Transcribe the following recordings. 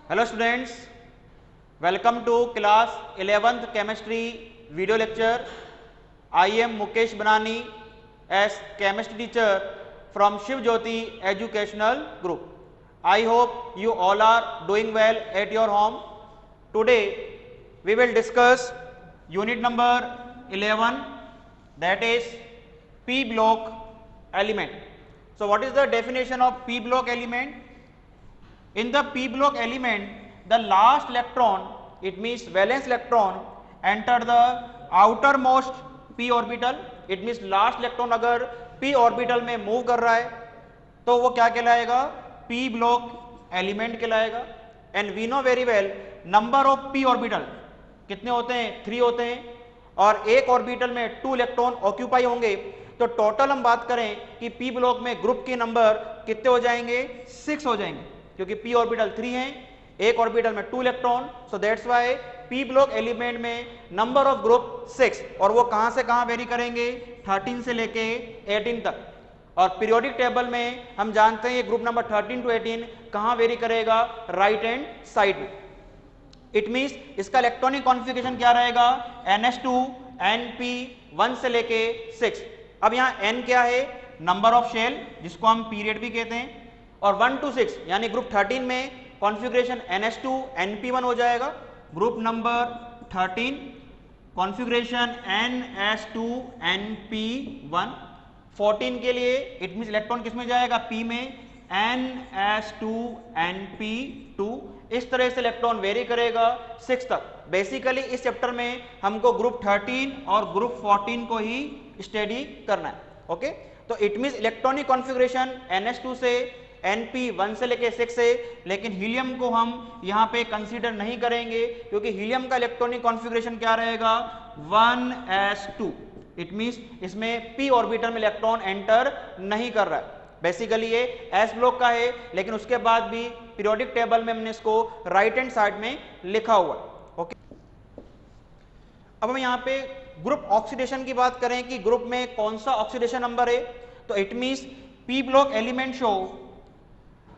Hello students, welcome to class 11th chemistry video lecture. I am Mukesh Banani as chemistry teacher from Shiv Jyoti Educational Group. I hope you all are doing well at your home. Today we will discuss unit number 11, that is p block element. So what is the definition of p block element? In the p block element, the last electron, it means valence electron, enter the outermost p orbital. It means last electron अगर p orbital में move कर रहा है तो वो क्या कहलाएगा? p block element कहलाएगा. And we know very well number of p orbital कितने होते हैं? 3 होते हैं और एक ऑर्बिटल में 2 इलेक्ट्रॉन ऑक्यूपाई होंगे. तो टोटल हम बात करें कि p ब्लॉक में ग्रुप के नंबर कितने हो जाएंगे? 6 हो जाएंगे, क्योंकि p ऑर्बिटल 3 है, एक ऑर्बिटल में 2 electron. So that's why p block element में नंबर ऑफ ग्रुप 6. और वो कहां से कहां वेरी करेंगे? 13 से लेके 18 तक. और पीरियोडिक टेबल में हम जानते हैं ये ग्रुप नंबर 13 टू 18 कहां वेरी करेगा? राइट हैंड साइड में. इट मींस इसका इलेक्ट्रॉनिक कॉन्फ़िगरेशन क्या रहेगा? NH2 NP 1 से लेके 6. अब यहां n क्या है? नंबर ऑफ शेल, जिसको हम पीरियड भी कहते हैं. और 1 to 6 यानी ग्रुप 13 में कॉन्फ़िगरेशन NH2 NP1 हो जाएगा. Group number 13 configuration NH2 NP1. 14 के लिए इट मींस इलेक्ट्रॉन किस में जाएगा? P में, NH2 NP2. इस तरह से इलेक्ट्रॉन वेरी करेगा 6 तक. बेसिकली इस चैप्टर में हमको ग्रुप 13 और ग्रुप 14 को ही स्टडी करना है. ओके, तो it means electronic configuration NH2 से NP 1 से लेके 6 है, लेकिन हीलियम को हम यहाँ पे कंसीडर नहीं करेंगे क्योंकि हीलियम का इलेक्ट्रॉनिक कॉन्फ़िगरेशन क्या रहेगा? 1s2. इट मींस इसमें p ऑर्बिटल में इलेक्ट्रॉन एंटर नहीं कर रहा है. बेसिकली ये s ब्लॉक का है, लेकिन उसके बाद भी पीरियोडिक टेबल में हमने इसको राइट हैंड साइड में लिखा हुआ है. ओके, अब हम यहाँ पे ग्रुप ऑक्सीडेशन की बात करें कि ग्रुप में कौन सा ऑक्सीडेशन नंबर है. तो it means p block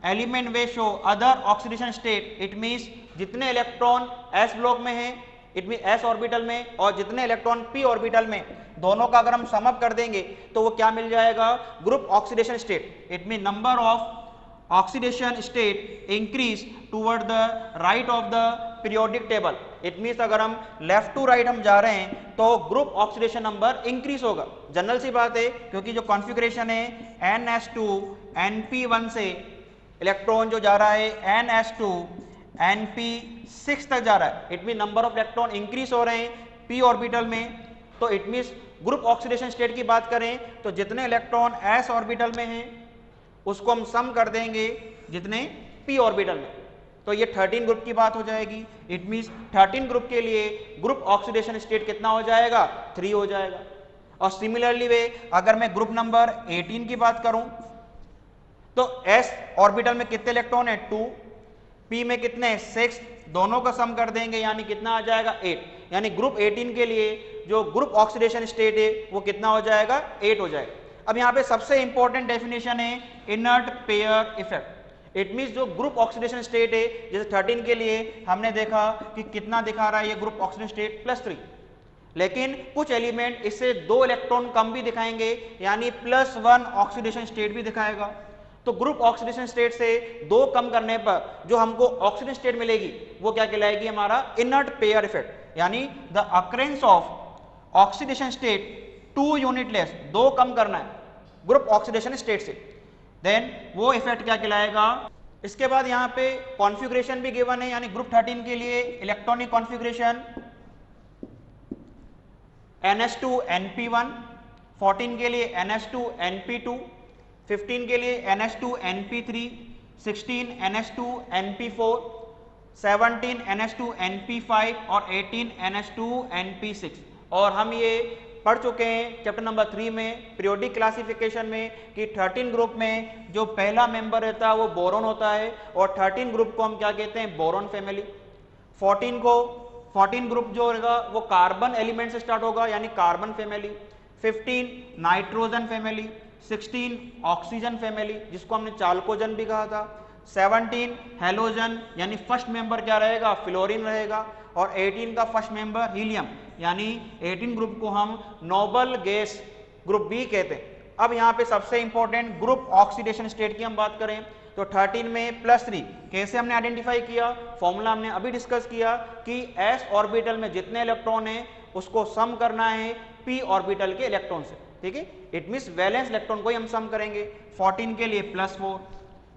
element way show other oxidation state. It means जितने इलेक्ट्रॉन s ब्लॉक में हैं, इट मीन s ऑर्बिटल में, और जितने इलेक्ट्रॉन p ऑर्बिटल में, दोनों का अगर हम सम अप कर देंगे तो वो क्या मिल जाएगा? Group oxidation state. It mean number of oxidation state increase toward the right of the periodic table. It means अगर हम लेफ्ट टू राइट हम जा रहे हैं तो ग्रुप ऑक्सीडेशन नंबर इंक्रीज होगा. जनरल सी बात है, क्योंकि जो कॉन्फ़िगरेशन है NH2 NP1 से इलेक्ट्रॉन जो जा रहा है NH2 NP6 तक जा रहा है. It mean number of electron increase हो रहे हैं p ऑर्बिटल में. तो it means group oxidation state की बात करें तो जितने इलेक्ट्रॉन s ऑर्बिटल में हैं उसको हम सम कर देंगे जितने p ऑर्बिटल में, तो ये 13 ग्रुप की बात हो जाएगी. इट मींस 13 ग्रुप के लिए ग्रुप ऑक्सीडेशन स्टेट कितना हो जाएगा? 3 हो जाएगा. और सिमिलरली वे अगर मैं ग्रुप नंबर 18 की बात करूं तो s ऑर्बिटल में कितने इलेक्ट्रॉन है? 2. p में कितने? 6. दोनों का सम कर देंगे यानी कितना आ जाएगा? 8. यानी ग्रुप 18 के लिए जो ग्रुप ऑक्सीडेशन स्टेट है वो कितना हो जाएगा? 8 हो जाएगा. अब यहाँ पे सबसे इंपॉर्टेंट डेफिनेशन है inert pair effect. It means जो ग्रुप ऑक्सीडेशन स्टेट है, जैसे 13 के लिए हमने देखा कि कितना दिखा रहा है ये ग्रुप ऑक्सीडेशन स्टेट? +3. लेकिन कुछ एलिमेंट इससे 2 इलेक्ट्रॉन कम भी दिखाएंगे, यानी +1 ऑक्सीडेशन स्टेट भी दिखाएगा. तो ग्रुप ऑक्सीडेशन स्टेट से 2 कम करने पर जो हमको ऑक्सीडेशन स्टेट मिलेगी वो क्या कहलाएगी? हमारा इनर्ट पेयर इफेक्ट. यानी the occurrence of oxidation state 2 unit less, 2 कम करना है ग्रुप ऑक्सीडेशन स्टेट से, देन वो इफेक्ट क्या कहलाएगा? इसके बाद यहाँ पे कॉन्फ़िगरेशन भी गिवन है, यानी ग्रुप 13 के लिए इलेक्ट्रॉनिक कॉन्फ़िगरेशन NH2 NP1, 14 के लिए NH2 NP2, 15 के लिए NH2 NP3, 16 NH2 NP4, 17 NH2 NP5 और 18 NH2 NP6. और हम ये पढ़ चुके हैं चैप्टर नंबर 3 में पीरियोडिक क्लासिफिकेशन में कि 13 ग्रुप में जो पहला मेंबर रहता है वो बोरॉन होता है, और 13 ग्रुप को हम क्या कहते हैं? Boron family. 14 ग्रुप जो होगा वो कार्बन एलिमेंट से स्टार्ट होगा, यानी carbon family. 15 nitrogen family, 16 oxygen family जिसको हमने चाल्कोजन भी कहा था, 17 हेलोजन यानी फर्स्ट मेंबर क्या रहेगा, फ्लोरीन रहेगा, और 18 का फर्स्ट मेंबर हीलियम, यानी 18 ग्रुप को हम नोबल गैस ग्रुप बी कहते हैं। अब यहाँ पे सबसे इंपॉर्टेंट ग्रुप ऑक्सीडेशन स्टेट की हम बात करें तो 13 में +3 कैसे हमने आइडेंटिफाई किया, फॉर्मूला हमने अभी डिस्कस किया कि s ऑर्बिटल में जितने इलेक्ट्रॉन हैं उसको सम करना है p ऑर्बिटल के इलेक्ट्रॉन से, ठीक है। इट मींस वैलेंस इलेक्ट्रॉन को ही हम सम करेंगे। 14 के लिए +4,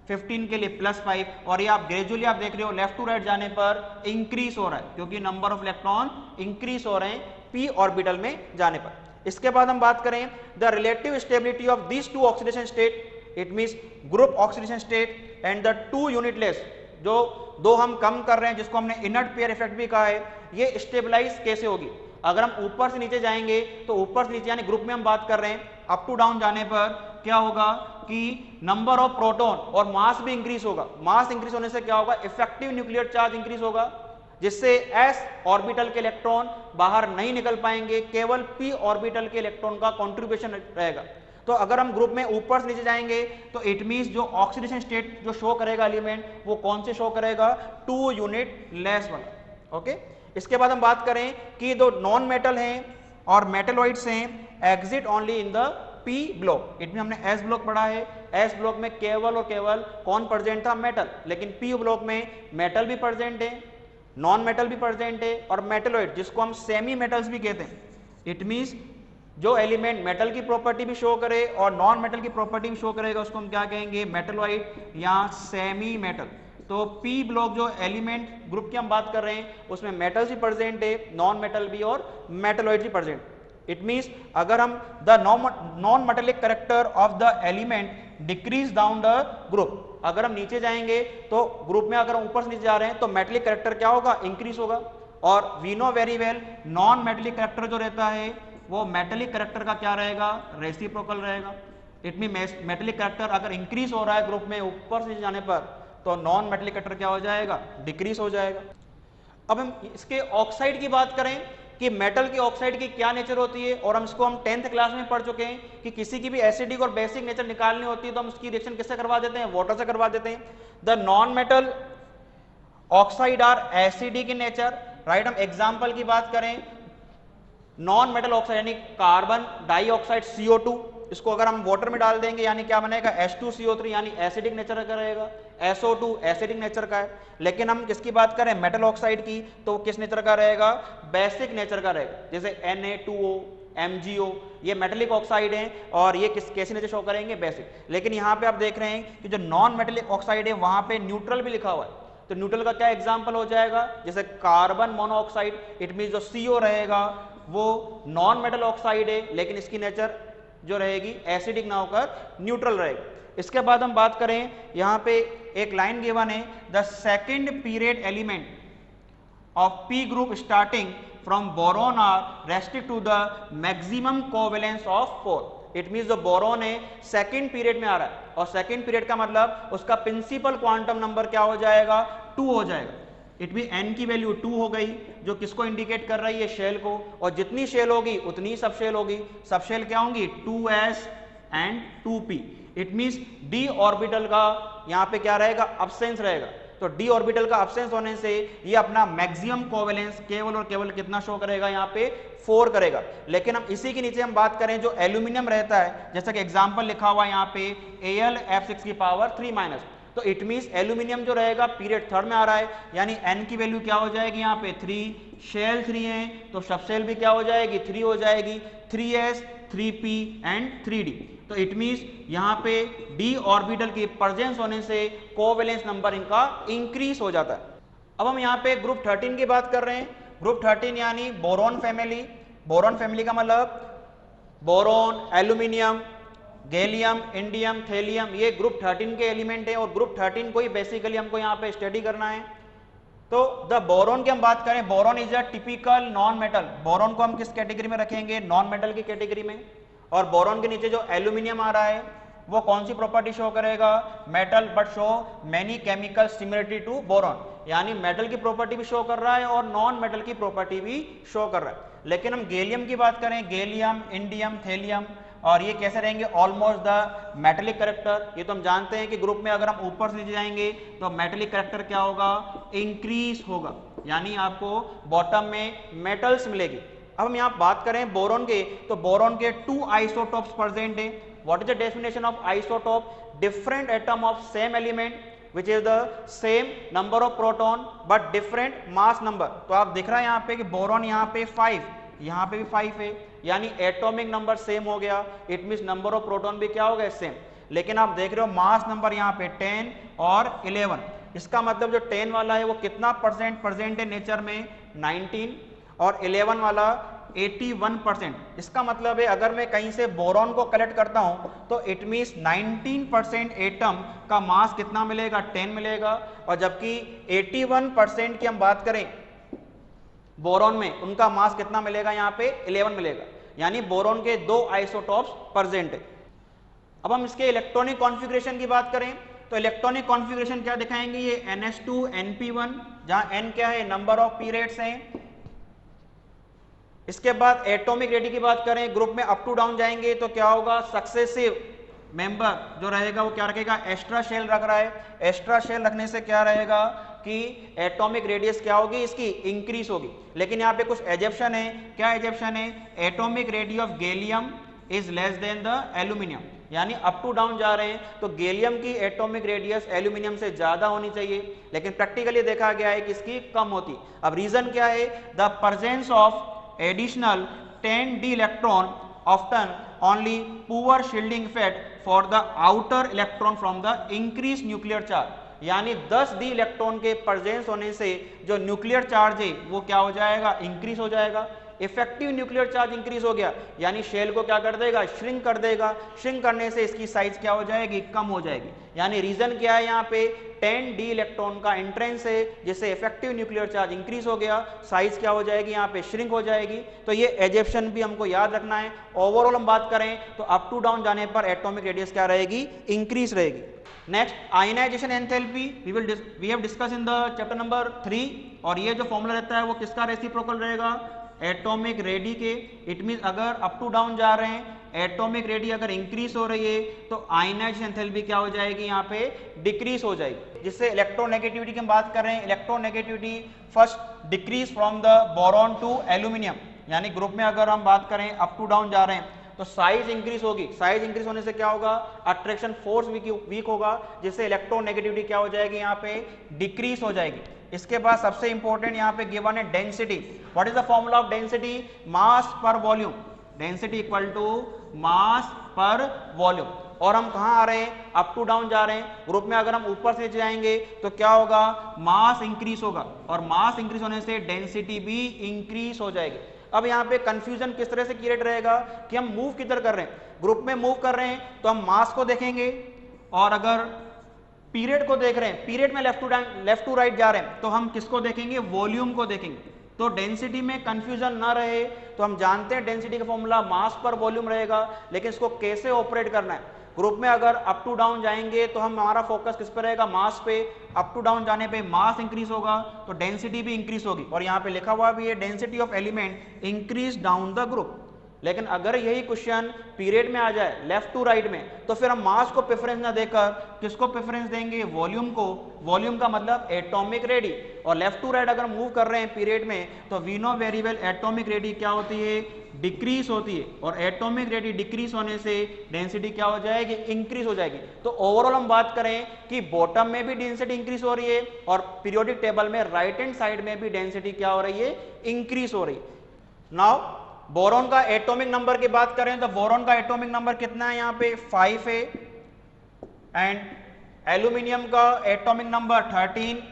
15 के लिए +5, और ये आप ग्रेजुअली आप देख रहे हो लेफ्ट टू राइट जाने पर इंक्रीज हो रहा है क्योंकि नंबर ऑफ इलेक्ट्रॉन इंक्रीज हो रहे हैं p ऑर्बिटल में जाने पर। इसके बाद हम बात करें the relative stability of these two oxidation state, it means group oxidation state and the two unitless, जो दो हम कम कर रहे हैं जिसको हमने इनर्ट पेयर इफेक्ट भी कहा है, ये स्टेबलाइज कैसे होगी। अगर हम ऊपर से नीचे जाएंगे तो ऊपर से नीचे यानी ग्रुप में हम बात कर रहे हैं, अप टू डाउन जाने पर क्या होगा कि नंबर ऑफ प्रोटॉन और मास भी इंक्रीज होगा। मास इंक्रीज होने से क्या होगा, इफेक्टिव न्यूक्लियर चार्ज इंक्रीज होगा, जिससे s ऑर्बिटल के इलेक्ट्रॉन बाहर नहीं निकल पाएंगे, केवल p ऑर्बिटल के इलेक्ट्रॉन का कंट्रीब्यूशन रहेगा। तो अगर हम ग्रुप में ऊपर से नीचे जाएंगे तो इट मींस जो ऑक्सीडेशन स्टेट जो शो करेगा एलिमेंट वो कौन से शो करेगा, 2 यूनिट लेस वाला, ओके। इसके बाद हम बात करें कि जो नॉन मेटल हैं और मेटलॉइड्स हैं exit only in the p block, it mean हमने s ब्लॉक पढ़ा है, s ब्लॉक में केवल और केवल कौन प्रेजेंट था, मेटल, लेकिन p ब्लॉक में मेटल भी प्रेजेंट है, नॉन मेटल भी प्रेजेंट है, और मेटलॉइड जिसको हम सेमी मेटल्स भी कहते हैं। इट मींस जो एलिमेंट मेटल की प्रॉपर्टी भी शो करे और नॉन मेटल की प्रॉपर्टी भी शो करेगा उसको हम क्या कहेंगे, मेटलॉइड या सेमी मेटल। तो p ब्लॉक जो एलिमेंट ग्रुप की हम बात कर रहे हैं उसमें मेटल्स भी प्रेजेंट है, नॉन मेटल भी और मेटलॉइड भी प्रेजेंट। इट मींस अगर हम the non metallic character of the element decrease down the group, अगर हम नीचे जाएंगे तो ग्रुप में अगर हम ऊपर से नीचे जा रहे हैं तो मेटेलिक कैरेक्टर क्या होगा, इंक्रीज होगा। और we know very well non metallic character जो रहता है वो मेटेलिक कैरेक्टर का क्या रहेगा, रेसिप्रोकल रहेगा। इट मीन मेटेलिक कैरेक्टर अगर इंक्रीज हो रहा है ग्रुप में ऊपर से जाने पर तो नॉन मेटेलिक कैरेक्टर क्या हो जाएगा, डिक्रीज हो जाएगा। अब हम इसके ऑक्साइड की बात करें कि मेटल की ऑक्साइड की क्या नेचर होती है, और हम इसको हम 10th क्लास में पढ़ चुके हैं कि किसी की भी एसिडिक और बेसिक नेचर निकालनी होती है तो हम उसकी रिएक्शन किससे करवा देते हैं, वाटर से करवा देते हैं। The non metal oxide are acidic in nature, right. हम एग्जाम्पल की बात करें नॉन मेटल ऑक्साइड यानी कार्बन डाइऑक्साइड CO2, इसको अगर हम वाटर में डाल देंगे यानी क्या बनेगा, H2CO3 यानी एसिडिक नेचर का रहेगा, SO2 एसिडिक नेचर का है। लेकिन हम किसकी बात करें मेटल ऑक्साइड की तो किस नेचर का रहेगा, बेसिक नेचर का रहेगा, जैसे Na2O, MgO, ये मेटेलिक ऑक्साइड हैं और ये कैसे नेचर शो करेंगे, बेसिक। लेकिन यहाँ पे आप देख रहे हैं कि जो नॉन मेटेलिक ऑक्साइड है वहां पे न्यूट्रल भी लिखा हुआ है, तो न्यूट्रल का क्या एग्जाम्पल हो जाएगा, जैसे कार्बन मोनोऑक्साइड, इट मीन जो CO रहेगा वो नॉन मेटल ऑक्साइड है लेकिन इसकी नेचर जो रहेगी एसिडिक ना होकर न्यूट्रल रहेगी। इसके बाद हम बात करें यहाँ पे एक लाइन गिवन है, the second period element of p group starting from boron are restrict to the maximum covalence of 4। It means जो बोरोन है सेकंड पीरियड में आ रहा है और सेकंड पीरियड का मतलब उसका प्रिंसिपल क्वांटम नंबर क्या हो जाएगा, 2 हो जाएगा। इट मीन n की वैल्यू 2 हो गई जो किसको इंडिकेट कर रही है, शेल को, और जितनी शेल होगी उतनी सब शेल होगी। सब शेल क्या होंगी, 2s and 2p। It means d orbital का यहाँ पे क्या रहेगा, अब्सेंस रहेगा। तो d ऑर्बिटल का अब्सेंस होने से ये अपना मैक्सिमम कोवेलेंस केवल और केवल कितना शो करेगा, यहाँ पे 4 करेगा। लेकिन हम इसी के नीचे हम बात करें जो एल्यूमिनियम रहता है, जैसा कि एग्जाम्पल लिखा हुआ है यहाँ पे Al(F6)⁻3-, तो इट मींस एल्यूमिनियम जो रहेगा पीरियड थर्ड में आ रहा है, यानी n की वैल्यू क्या हो जाएगी यहाँ पे 3, शेल 3 है तो सब शेल भी क्या हो जाएगी, 3 हो जाएगी, 3s 3p एंड 3d। तो इट मींस यहाँ पे d ऑर्बिटल की प्रेजेंस होने से कोवेलेंस नंबर इनका इंक्रीज हो जाता है। अब हम यहाँ पे ग्रुप 13 की बात कर रहे हैं। ग्रुप 13 यानी बोरॉन फैमिली। बोरॉन फैमिली का मतलब boron, aluminium, gallium, indium, thallium, ये ग्रुप 13 के एलिमेंट हैं और ग्रुप 13 को ही बेसिकली हमको यहाँ पे स्टडी करना है। तो द बोरॉन की हम बात करें, boron is a typical non metal. Boron को हम किस कैटेगरी में रखेंगे, नॉन मेटल की कैटेगरी में। और बोरॉन के नीचे जो एल्यूमिनियम आ रहा है वो कौन सी प्रॉपर्टी शो करेगा, metal but show many chemical similarity to boron, यानी मेटल की प्रॉपर्टी भी शो कर रहा है और नॉन मेटल की प्रॉपर्टी भी शो कर रहा है। लेकिन हम गैलियम की बात करें, गैलियम, इंडियम, थेलियम, और ये कैसे रहेंगे, ऑलमोस्ट द मेटेलिक करेक्टर। ये तो हम जानते हैं कि ग्रुप में अगर हम ऊपर से नीचे जाएंगे तो मेटेलिक करेक्टर क्या होगा, इंक्रीज होगा, यानी आपको बॉटम में मेटल्स मिलेगी। अब हम यहाँ बात करें बोरॉन के, तो बोरॉन के 2 आइसोटोप्स प्रेजेंट है। What is the definition of isotope, different atom of same element which is the same number of proton but different mass number। तो आप दिख रहा है यहाँ पे कि बोरॉन यहाँ पे 5, यहाँ पे भी 5 है, यानी एटॉमिक नंबर सेम हो गया, it means number of proton भी क्या हो गया, सेम। लेकिन आप देख रहे हो मास नंबर यहाँ पे 10 और 11, इसका मतलब जो 10 वाला है वो कितना परसेंट प्रेजेंट है नेचर में, 19, और 11 वाला 81%। इसका मतलब है अगर मैं कहीं से बोरॉन को कलेक्ट करता हूं तो इट मींस 19% एटम का मास कितना मिलेगा, 10 मिलेगा, और जबकि 81% की हम बात करें बोरॉन में, उनका मास कितना मिलेगा, यहाँ पे 11 मिलेगा, यानी बोरॉन के 2 आइसोटॉप्स प्रेजेंट है। अब हम इसके इलेक्ट्रॉनिक कॉन्फ़िगरेशन की बात करें तो इलेक्ट्रॉनिक कॉन्फ़िगरेशन क्या दिखाएंगे, ये NH2 NP1, जहां N क्या है, नंबर ऑफ पीरियड्स हैं। इसके बाद एटॉमिक रेडी की बात करें, ग्रुप में अप टू डाउन जाएंगे तो क्या होगा, सक्सेसिव मेंबर जो रहेगा वो क्या रखेगा, एक्स्ट्रा शेल रख रहा है। एक्स्ट्रा शेल रखने से क्या रहेगा कि एटॉमिक रेडियस क्या होगी, इसकी इंक्रीज होगी। लेकिन यहाँ पे कुछ एजेप्शन है, क्या एजेप्शन है, atomic radius of gallium is less than the aluminium, यानी अप टू डाउन जा रहे हैं तो गैलियम की एटॉमिक रेडियस एल्यूमिनियम से ज्यादा होनी चाहिए, लेकिन प्रैक्टिकली देखा गया है कि इसकी कम होती। अब रीजन क्या है, the presence of additional 10d electron often only poor shielding effect for the outer electron from the increased nuclear charge, यानी 10d इलेक्ट्रॉन के प्रेजेंस होने से जो न्यूक्लियर चार्ज है वो क्या हो जाएगा, इंक्रीज हो जाएगा। इफेक्टिव न्यूक्लियर चार्ज इंक्रीज हो गया, यानी शेल को क्या कर देगा, श्रिंक कर देगा। श्रिंक करने से इसकी साइज क्या हो जाएगी, कम हो जाएगी। यानी रीजन क्या है, यहाँ पे 10d इलेक्ट्रॉन का एंट्रेंस है जिससे इफेक्टिव न्यूक्लियर चार्ज इंक्रीज हो गया, साइज क्या हो जाएगी, यहाँ पे श्रिंक हो जाएगी। तो ये एजेप्शन भी हमको याद रखना है। ओवरऑल हम बात करें तो अप टू डाउन जाने पर एटॉमिक रेडियस क्या रहेगी, इंक्रीज रहेगी। Next ionisation enthalpy we have discuss in the chapter number 3, और ये जो फॉर्मूला रहता है वो किसका रेसिप्रोकल रहेगा, एटॉमिक रेडी के। इट मीन अगर अप टू डाउन जा रहे हैं, एटॉमिक रेडी अगर इंक्रीज हो रही है तो आयनाइजेशन एंथैल्पी क्या हो जाएगी, यहाँ पे डिक्रीज हो जाएगी। जिससे इलेक्ट्रोनेगेटिविटी की हम बात कर रहे हैं, electronegativity first decrease from the boron to aluminium, यानी ग्रुप में अगर हम बात करें अप टू डाउन जा रहे हैं तो साइज इंक्रीज होगी। साइज इंक्रीज होने से क्या होगा, अट्रैक्शन फोर्स वीक होगा, जिससे इलेक्ट्रोनेगेटिविटी क्या हो जाएगी, यहाँ पे डिक्रीज हो जाएगी। इसके बाद सबसे इंपॉर्टेंट यहाँ पे गिवन है density. What is the formula of density, mass per volume, density equal to mass per volume. और हम कहाँ आ रहे हैं, अप टू डाउन जा रहे हैं। ग्रुप में अगर हम ऊपर से जाएंगे तो क्या होगा, मास इंक्रीज होगा, और मास इंक्रीज होने से डेंसिटी भी इंक्रीज हो जाएगी। अब यहाँ पे कंफ्यूजन किस तरह से क्रिएट रहेगा कि हम मूव किधर कर रहे हैं। ग्रुप में मूव कर रहे हैं तो हम मास को देखेंगे, और अगर पीरियड को देख रहे हैं, पीरियड में लेफ्ट टू राइट जा रहे हैं तो हम किसको देखेंगे, वॉल्यूम को देखेंगे। तो डेंसिटी में कंफ्यूजन ना रहे तो हम जानते हैं डेंसिटी का फॉर्मूला मास पर वॉल्यूम रहेगा, लेकिन इसको कैसे ऑपरेट करना है। ग्रुप में अगर अप टू डाउन जाएंगे तो हम हमारा फोकस किस पर रहेगा, मास पे। अप टू डाउन जाने पे मास इंक्रीज होगा तो डेंसिटी भी इंक्रीज होगी, और यहाँ पे लिखा हुआ भी है density of element increase down the group. लेकिन अगर यही क्वेश्चन पीरियड में आ जाए लेफ्ट टू राइट में तो फिर हम मास को प्रेफरेंस ना देकर किसको प्रेफरेंस देंगे, वॉल्यूम को। वॉल्यूम का मतलब एटॉमिक रेडी, और लेफ्ट टू राइट अगर मूव कर रहे हैं पीरियड में तो we know very well atomic radii क्या होती है, डिक्रीज होती है, और एटॉमिक रेडी डिक्रीज होने से डेंसिटी क्या हो जाएगी, इंक्रीज हो जाएगी। तो ओवरऑल हम बात करें कि बॉटम में भी डेंसिटी इंक्रीज हो रही है, और पीरियोडिक टेबल में राइट हैंड साइड में भी डेंसिटी क्या हो रही है, इंक्रीज हो रही है। नाउ बोरॉन का एटॉमिक नंबर की बात करें तो बोरॉन का एटॉमिक नंबर कितना है, यहाँ पे 5 है, एंड एल्यूमिनियम का एटॉमिक नंबर 13,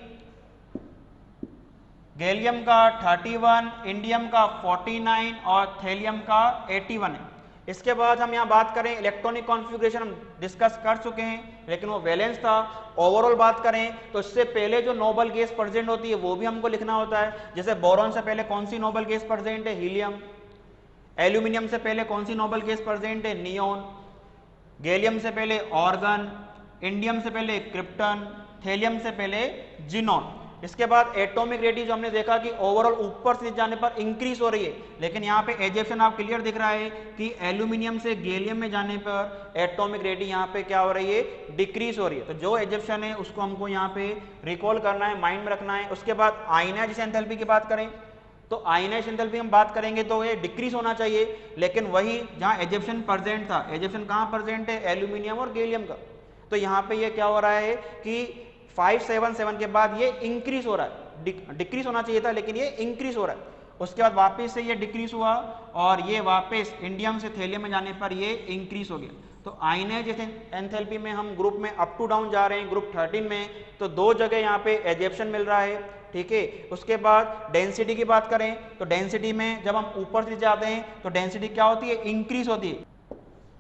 गैलियम का 31, इंडियम का 49 और थैलियम का 81 है। इसके बाद हम यहाँ बात करें इलेक्ट्रॉनिक कॉन्फ़िगरेशन हम डिस्कस कर चुके हैं, लेकिन वो वैलेंस था। ओवरऑल बात करें तो इससे पहले जो नोबल गैस प्रेजेंट होती है वो भी हमको लिखना होता है। जैसे बोरॉन से पहले कौन सी नोबल गैस प्रेजेंट है, हीलियम। एल्यूमिनियम से पहले कौन सी नोबल गैस प्रेजेंट है, नियोन। गैलियम से पहले ऑर्गन, इंडियम से पहले क्रिप्टन, थैलियम से पहले जिनॉन। इसके बाद एटॉमिक रेडियस जो हमने देखा कि ओवरऑल ऊपर से जाने पर इंक्रीज हो रही है, लेकिन यहाँ पे एजेप्शन आप क्लियर दिख रहा है कि एल्यूमिनियम से गैलियम में जाने पर एटॉमिक रेडियस यहाँ पे क्या हो रही है, डिक्रीज हो रही है। तो जो एजेप्शन है उसको हमको यहाँ पे रिकॉल करना है, माइंड में रखना है। उसके बाद आयनाइजेशन एंथैल्पी की बात करें तो आयनाइजेशन एंथैल्पी हम बात करेंगे तो ये डिक्रीज होना चाहिए, लेकिन वही जहाँ एजेप्शन प्रेजेंट था, एजेप्शन कहाँ प्रेजेंट है, एल्यूमिनियम और गैलियम का, तो यहाँ पे ये क्या हो रहा है कि 577 के बाद ये इंक्रीज हो रहा है, डिक्रीज होना चाहिए था लेकिन ये इंक्रीज हो रहा है। उसके बाद वापस से ये डिक्रीज हुआ और ये वापस इंडियम से थेलियम में जाने पर ये इंक्रीज हो गया। तो आयनाइजेशन एंथैल्पी में हम ग्रुप में अप टू डाउन जा रहे हैं, ग्रुप 13 में तो दो जगह यहाँ पे एजेप्शन मिल रहा है, ठीक है। उसके बाद डेंसिटी की बात करें तो डेंसिटी में जब हम ऊपर से जाते हैं तो डेंसिटी क्या होती है, इंक्रीज होती है।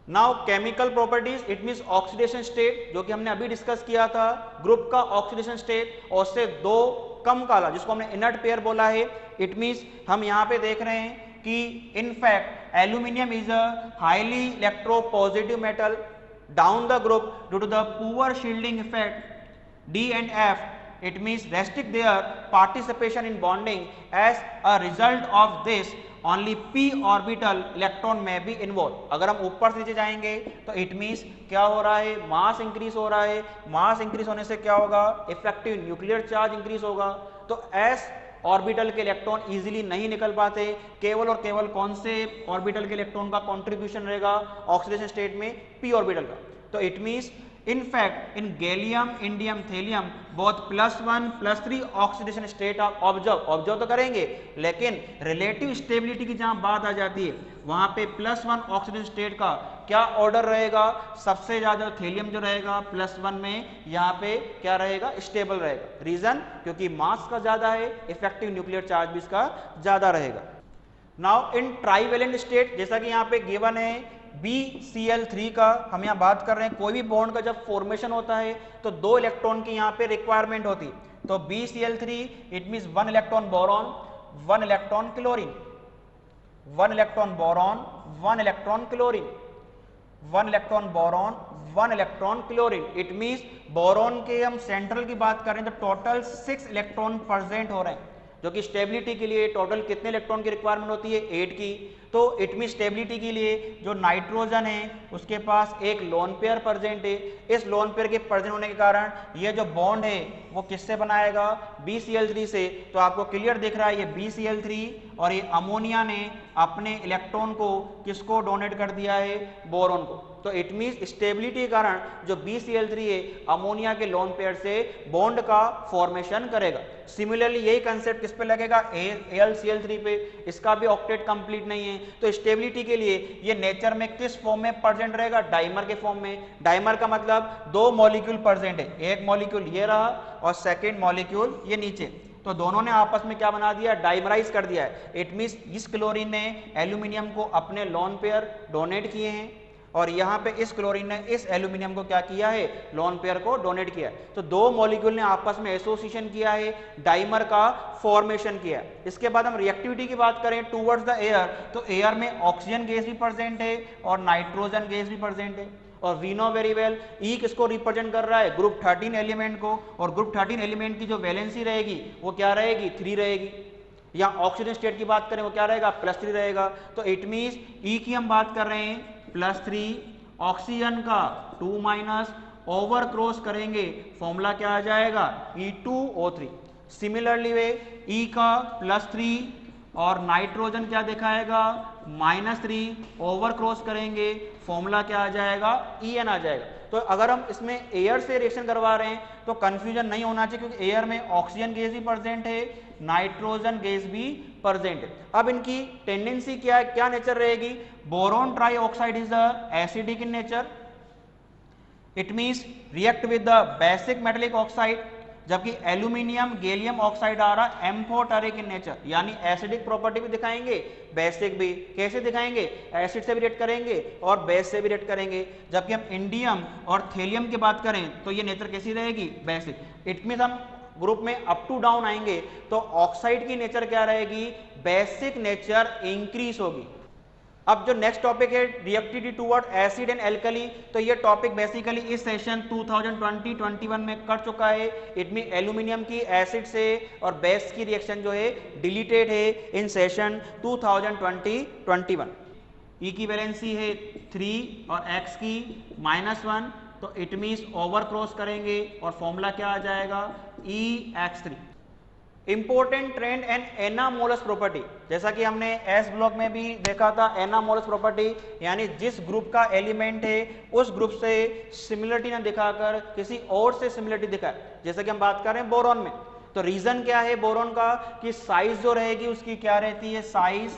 Now chemical properties, it means oxidation state, जो कि हमने अभी डिस्कस किया था, ग्रुप का ऑक्सीडेशन स्टेट और उससे दो कम काला जिसको हमने इनर्ट पेयर बोला है। इट मींस हम यहाँ पे देख रहे हैं कि in fact aluminium is a highly electropositive metal down the group due to the poor shielding effect D and F. It means restrict their participation in bonding. As a result of this, only p orbital electron may be involved. अगर हम ऊपर से नीचे जाएंगे तो it means क्या हो रहा है, मास इंक्रीज हो रहा है। मास इंक्रीज होने से क्या होगा, इफेक्टिव न्यूक्लियर चार्ज इंक्रीज होगा। तो s ऑर्बिटल के इलेक्ट्रॉन इजीली नहीं निकल पाते, केवल और केवल कौन से ऑर्बिटल के इलेक्ट्रॉन का कंट्रीब्यूशन रहेगा ऑक्सीडेशन स्टेट में, p ऑर्बिटल का। तो it means in fact in gallium indium thelium both +1 +3 oxidation state आप ऑब्जर्व तो करेंगे, लेकिन रिलेटिव स्टेबिलिटी की जहां बात आ जाती है वहां पे +1 ऑक्सीडेशन स्टेट का क्या ऑर्डर रहेगा, सबसे ज्यादा थेलियम जो रहेगा +1 में यहाँ पे क्या रहेगा, स्टेबल रहेगा। रीजन क्योंकि मास का ज्यादा है, इफेक्टिव न्यूक्लियर चार्ज भी इसका ज्यादा रहेगा। नाउ इन ट्राइवेलेंट स्टेट, जैसा कि यहाँ पे गिवन है BCl3 का हम यहाँ बात कर रहे हैं, कोई भी बॉन्ड का जब फॉर्मेशन होता है तो दो इलेक्ट्रॉन की यहाँ पे रिक्वायरमेंट होती है। तो BCl3 it means 1 electron boron 1 electron chlorine, 1 electron boron 1 electron chlorine, 1 electron boron 1 electron chlorine. It means boron के हम सेंट्रल की बात करें तो टोटल 6 इलेक्ट्रॉन प्रेजेंट हो रहे हैं, जो कि स्टेबिलिटी के लिए टोटल कितने इलेक्ट्रॉन की रिक्वायरमेंट होती है, 8 की। तो इट मीन स्टेबिलिटी के लिए जो नाइट्रोजन है उसके पास एक लोन पेयर प्रेजेंट है। इस लोन पेयर के प्रेजेंट होने के कारण ये जो बॉन्ड है वो किससे बनाएगा, BCl3 से। तो आपको क्लियर दिख रहा है ये BCl3 और ये अमोनिया ने अपने इलेक्ट्रॉन को किसको डोनेट कर दिया है, बोरॉन को। तो इट मींस स्टेबिलिटी के कारण जो BCl3 है अमोनिया के लोन पेयर से बॉन्ड का फॉर्मेशन करेगा। सिमिलरली यही कंसेप्ट किस पे लगेगा, AlCl3 पे, इसका भी ऑक्टेट कंप्लीट नहीं है। तो स्टेबिलिटी के लिए ये नेचर में किस फॉर्म में प्रेजेंट रहेगा, डाइमर के फॉर्म में। डाइमर का मतलब दो मॉलिक्यूल प्रेजेंट है, एक मॉलिक्यूल ये रहा और सेकेंड मॉलिक्यूल ये नीचे, तो दोनों ने आपस में क्या बना दिया, डाइमराइज कर दिया है। इट मींस इस क्लोरीन ने एल्यूमिनियम को अपने लोन पेयर डोनेट किए हैं और यहाँ पे इस क्लोरीन ने इस एल्यूमिनियम को क्या किया है, लोन पेयर को डोनेट किया है। तो दो मॉलिक्यूल ने आपस में एसोसिएशन किया है, डाइमर का फॉर्मेशन किया है। इसके बाद हम रिएक्टिविटी की बात करें टूवर्ड्स द एयर, तो एयर में ऑक्सीजन गैस भी प्रेजेंट है और नाइट्रोजन गैस भी प्रेजेंट है। और वी नो वेरी वेल ई किसको रिप्रेजेंट कर रहा है, ग्रुप 13 एलिमेंट को, और ग्रुप 13 एलिमेंट की जो वैलेंसी रहेगी वो क्या रहेगी, 3 रहेगी। या ऑक्सीजन स्टेट की बात करें वो क्या रहेगा, +3 रहेगा। तो इट मींस ई की हम बात कर रहे हैं +3, ऑक्सीजन का 2- ओवर क्रॉस करेंगे फॉर्मूला क्या आ जाएगा, E2O3। सिमिलरली वे ई का +3 और नाइट्रोजन क्या दिखाएगा, -3, ओवर क्रॉस करेंगे फॉर्मूला क्या आ जाएगा, En आ जाएगा। तो अगर हम इसमें एयर से रिएक्शन करवा रहे हैं तो कंफ्यूजन नहीं होना चाहिए, क्योंकि एयर में ऑक्सीजन गैस भी प्रेजेंट है, नाइट्रोजन गैस भी प्रेजेंट है। अब इनकी टेंडेंसी क्या है, क्या नेचर रहेगी, boron trioxide is the acidic in nature, it means react with the basic metallic oxide, जबकि एल्यूमिनियम गैलियम ऑक्साइड आ रहा एम्फोटेरिक इन नेचर, यानी एसिडिक प्रॉपर्टी भी दिखाएंगे, बेसिक भी। कैसे दिखाएंगे, एसिड से भी रिएक्ट करेंगे और बेस से भी रिएक्ट करेंगे। जबकि हम इंडियम और थेलियम की बात करें तो ये नेचर कैसी रहेगी, बेसिक। इट मींस हम ग्रुप में अप टू डाउन आएंगे तो ऑक्साइड की नेचर क्या रहेगी, बेसिक नेचर इंक्रीज होगी। अब जो नेक्स्ट टॉपिक है reactivity toward acid and alkali, तो ये टॉपिक बेसिकली इस सेशन 2020-21 में कर चुका है। इट मीन एल्यूमिनियम की एसिड से और बेस की रिएक्शन जो है डिलीटेड है इन सेशन 2020-21। ई की वैलेंसी है 3 और एक्स की -1, तो इट मीन्स ओवर क्रॉस करेंगे और फॉर्मूला क्या आ जाएगा EX3। Important trend and anomalous property, जैसा कि हमने एस ब्लॉक में भी देखा था, एनामोलस प्रॉपर्टी यानी जिस ग्रुप का एलिमेंट है उस ग्रुप से सिमिलरिटी ना दिखाकर किसी और से सिमिलरिटी दिखाए। जैसा कि हम बात कर रहे हैं बोरॉन में, तो रीजन क्या है बोरॉन का कि साइज जो रहेगी उसकी क्या रहती है, साइज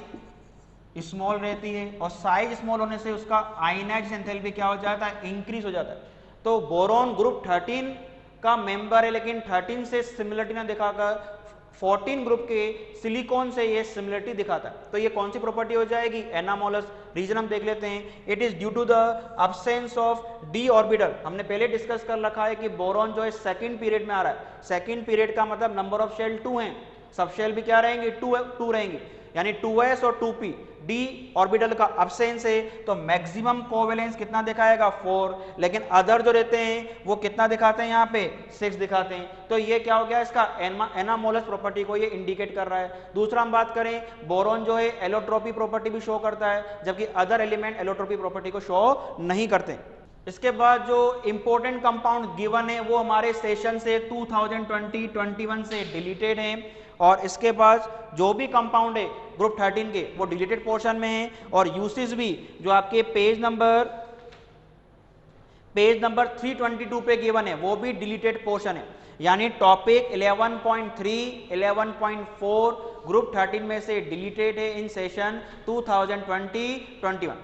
स्मॉल रहती है, और साइज स्मॉल होने से उसका आयनाइज एंथैल्पी क्या हो जाता है, इंक्रीज हो जाता है। तो बोरॉन ग्रुप 13 का मेंबर है, लेकिन 13 से सिमिलरिटी ना दिखाकर 14 ग्रुप के सिलिकॉन से ये सिमिलरिटी दिखाता है। तो ये कौन सी प्रॉपर्टी हो जाएगी, एनामोलस। रीजन हम देख लेते हैं, it is due to the absence of d orbital. हमने पहले डिस्कस कर रखा है कि बोरॉन जो है सेकंड पीरियड में आ रहा है। सेकंड पीरियड का मतलब नंबर ऑफ शेल 2 हैं, सब शेल भी क्या रहेंगे, 2 रहेंगे, यानी 2s और 2p। डी ऑर्बिटल का अब्सेंस है तो मैक्सिमम कोवेलेंस कितना दिखाएगा, 4, लेकिन अदर जो रहते हैं वो कितना दिखाते हैं, यहाँ पे 6 दिखाते हैं। तो ये क्या हो गया, इसका एनामोलस प्रॉपर्टी को ये इंडिकेट कर रहा है। दूसरा हम बात करें, बोरॉन जो है एलोट्रोपी प्रॉपर्टी भी शो करता है, जबकि अदर एलिमेंट एलोट्रोपी प्रॉपर्टी को शो नहीं करते। इसके बाद जो इंपॉर्टेंट कंपाउंड गिवन है वो हमारे सेशन से 2020-21 से डिलीटेड हैं, और इसके बाद जो भी कंपाउंड है ग्रुप 13 के वो डिलीटेड पोर्शन में है, और यूसेज भी जो आपके पेज नंबर 322 पे गिवन है वो भी डिलीटेड पोर्शन है। यानी टॉपिक 11.3, 11.4 ग्रुप 13 में से डिलीटेड है इन सेशन 2020-21।